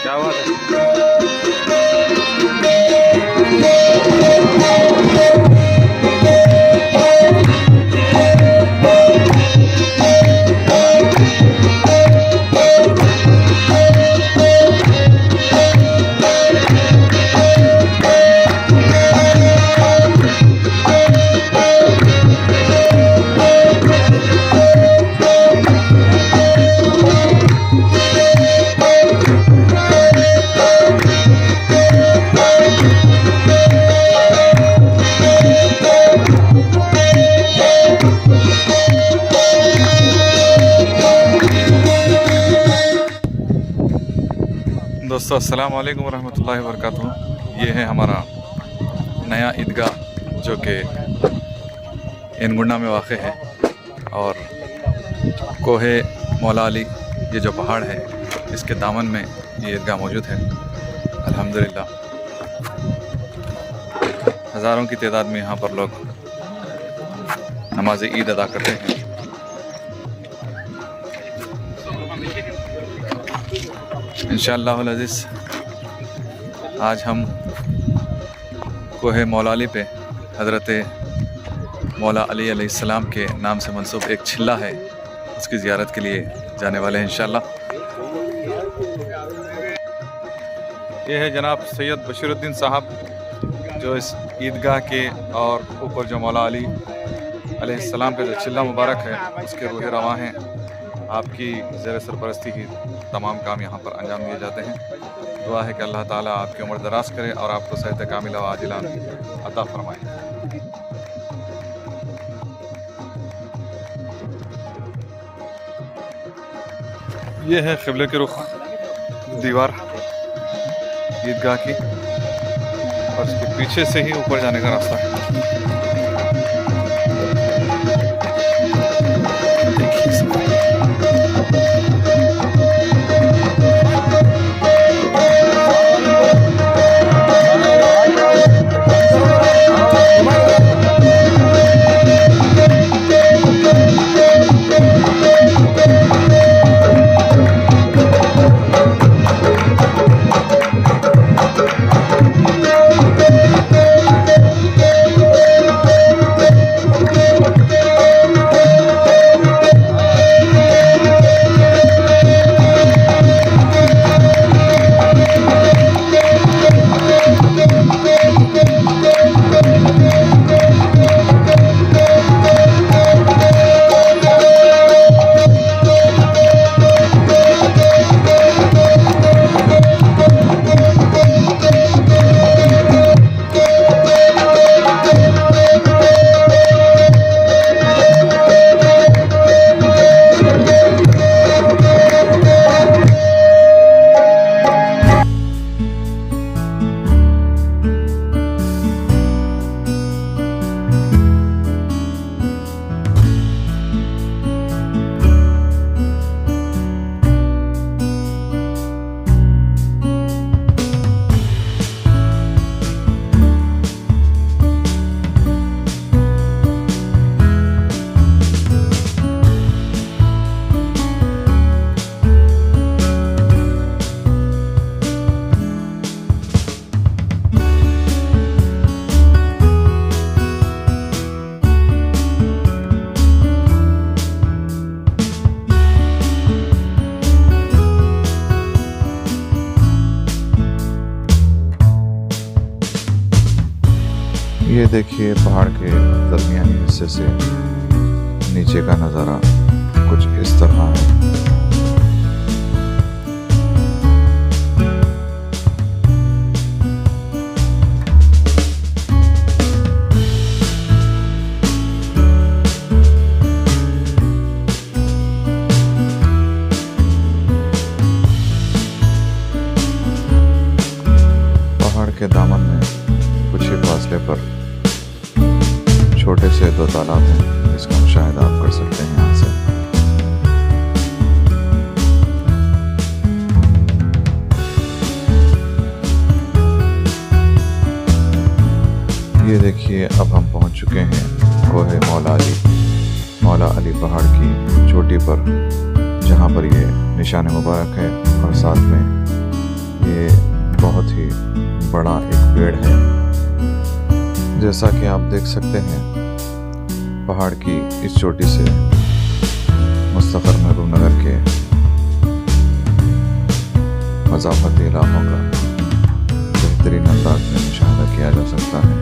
क्या बात है। दोस्तों अस्सलाम वालेकुम रहमतुल्लाहि व बरकातुहू। ये है हमारा नया ईदगाह जो कि इनगुंडा में वाक़ है और कोहे मौला अली ये जो पहाड़ है इसके दामन में ये ईदगाह मौजूद है। अल्हम्दुलिल्लाह हज़ारों की तादाद में यहाँ पर लोग नमाज ईद अदा करते हैं। इंशाअल्लाह अज़ीज़ आज हम कोहे मौला अली पे हज़रत मौला अली अलैहिस्सलाम के नाम से मंसूब एक छिल्ला है, उसकी ज़ियारत के लिए जाने वाले हैं इंशाअल्लाह। ये है जनाब सैयद बशीरुद्दीन साहब जो इस ईदगाह के और ऊपर जो मौला अली अलैहिस्सलाम का जो छिल्ला मुबारक है उसके रूह रवां हैं। आपकी ज़ेर सरपरस्ती की तमाम काम यहाँ पर अंजाम दिए जाते हैं। दुआ है कि अल्लाह ताला आपकी उम्र दराज करे और आपको सेहत कामिला व आजिला अता फरमाए। ये है क़िबले के रुख दीवार ईदगाह की और इसके पीछे से ही ऊपर जाने का रास्ता है। ये देखिए पहाड़ के दरमियानी हिस्से से नीचे का नज़ारा कुछ इस तरह है। पहाड़ के दामन में कुछ ही फासले पर छोटे से 2 तालाब हैं जिसका मुशाहिदा आप कर सकते हैं यहाँ से। ये देखिए अब हम पहुँच चुके हैं कोहे मौला अली पहाड़ की चोटी पर, जहाँ पर ये निशान मुबारक है और साथ में ये बहुत ही बड़ा एक पेड़ है। जैसा कि आप देख सकते हैं, पहाड़ की इस चोटी से मुस्तखर महबूब नगर के मज़ाफ़ती इलाकों का बेहतरीन अंदाज में मुशाहिदा किया जा सकता है।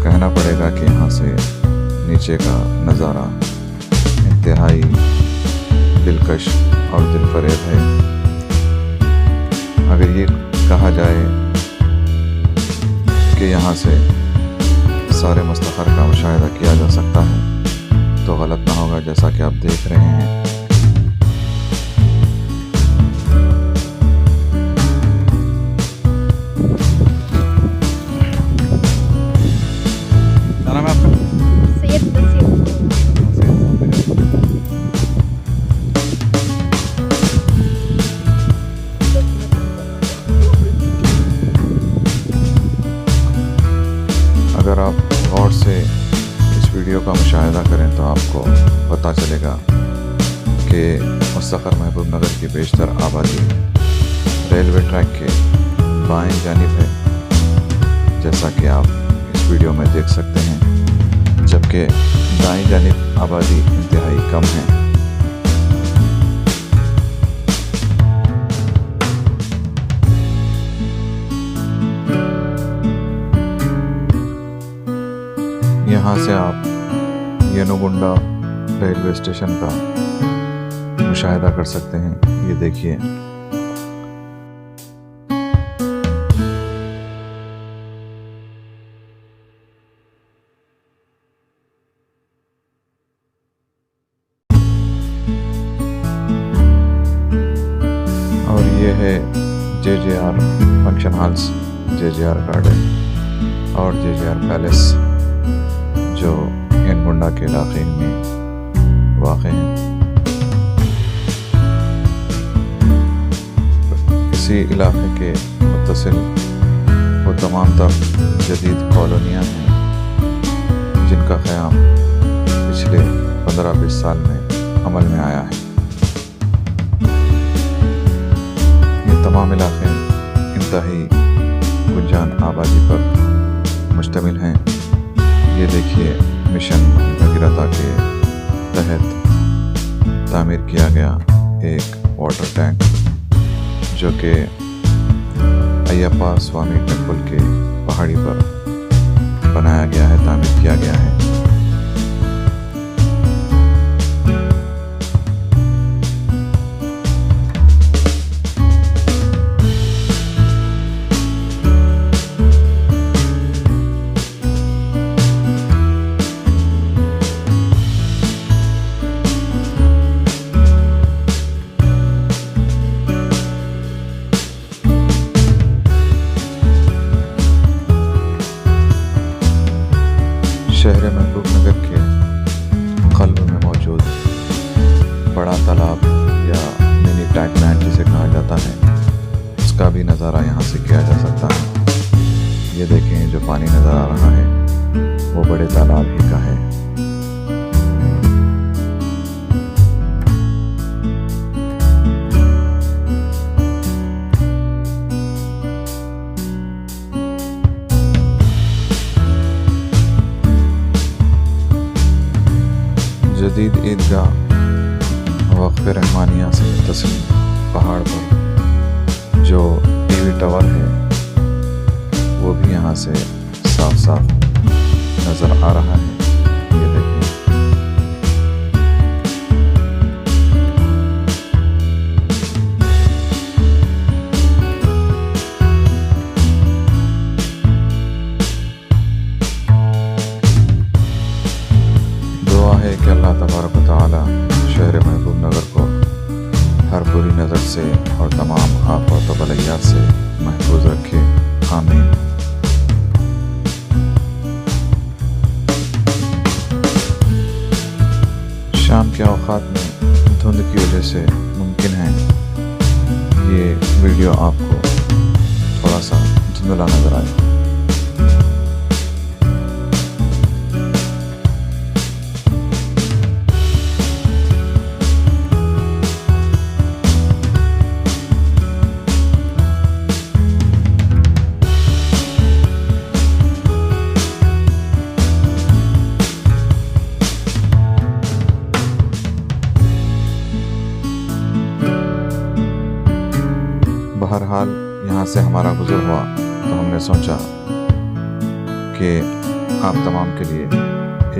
कहना पड़ेगा कि यहाँ से नीचे का नज़ारा इंतहाई दिलकश और दिलफरेब है। अगर ये कहा जाए कि यहाँ से सारे मुस्तखर का मुशाहिदा किया जा सकता है तो गलत ना होगा। जैसा कि आप देख रहे हैं, क्या नाम है आपका? सैयद बसीर। अगर आप गौर से इस वीडियो का मुशाहिदा करें तो आपको पता चलेगा कि मुस्तखर महबूब नगर की बेशतर आबादी रेलवे ट्रैक के बाएं जानिब है, जैसा कि आप इस वीडियो में देख सकते हैं, जबकि दाएं जानिब आबादी इंतहाई कम है। यहाँ से आप येनुगुंडा रेलवे स्टेशन का मुशाहिदा कर सकते हैं। ये देखिए, और ये है JJR function halls, JJR garden और JJR पैलेस जो येनुगुंडा के इलाके में वाक़ हैं। इसी इलाके के मुत्तसिल वो तमाम तर जदीद कॉलोनियाँ हैं जिनका क़याम पिछले 15-20 साल में अमल में आया है। ये तमाम इलाके इंतहाई गुंजान आबादी पर मुश्तमिल हैं। ये देखिए, मिशन भगीरथ के तहत तामीर किया गया एक वाटर टैंक जो कि अय्यप्पा स्वामी टेम्पल के पहाड़ी पर बनाया गया है, तामीर किया गया है। शहर महबूब नगर के क़ल्ब में मौजूद बड़ा तालाब या मिनी टैंकलैंड जिसे कहा जाता है, उसका भी नज़ारा यहाँ से किया जा सकता है। ये देखें, जो पानी नज़र आ रहा है वो बड़े तालाब ही का है। जदीद ईदगाह वक़्फ़ रहमानिया से मुत्तसिल पहाड़ पर जो टीवी टावर है वो भी यहाँ से साफ साफ नज़र आ रहा है। ये देखें, दुआ है कि अल्लाह तबारक व तआला शहर महबूब नगर को हर बुरी नज़र से और तमाम आफ़त व बलैयात से महफूज रखे। आमीन। शाम के औक़ात में धुंध की वजह से मुमकिन है ये वीडियो आपको थोड़ा सा धुंधला नज़र आए। बहरहाल यहाँ से हमारा गुज़र हुआ तो हमने सोचा कि आप तमाम के लिए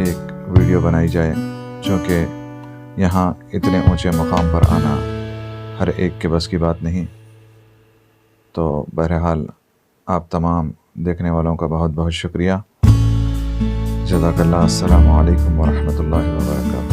एक वीडियो बनाई जाए, चूँकि यहाँ इतने ऊंचे मुकाम पर आना हर एक के बस की बात नहीं। तो बहरहाल आप तमाम देखने वालों का बहुत बहुत शुक्रिया। जज़ाकल्लाह। अस्सलामु अलैकुम व रहमतुल्लाहि व बरकातुहू।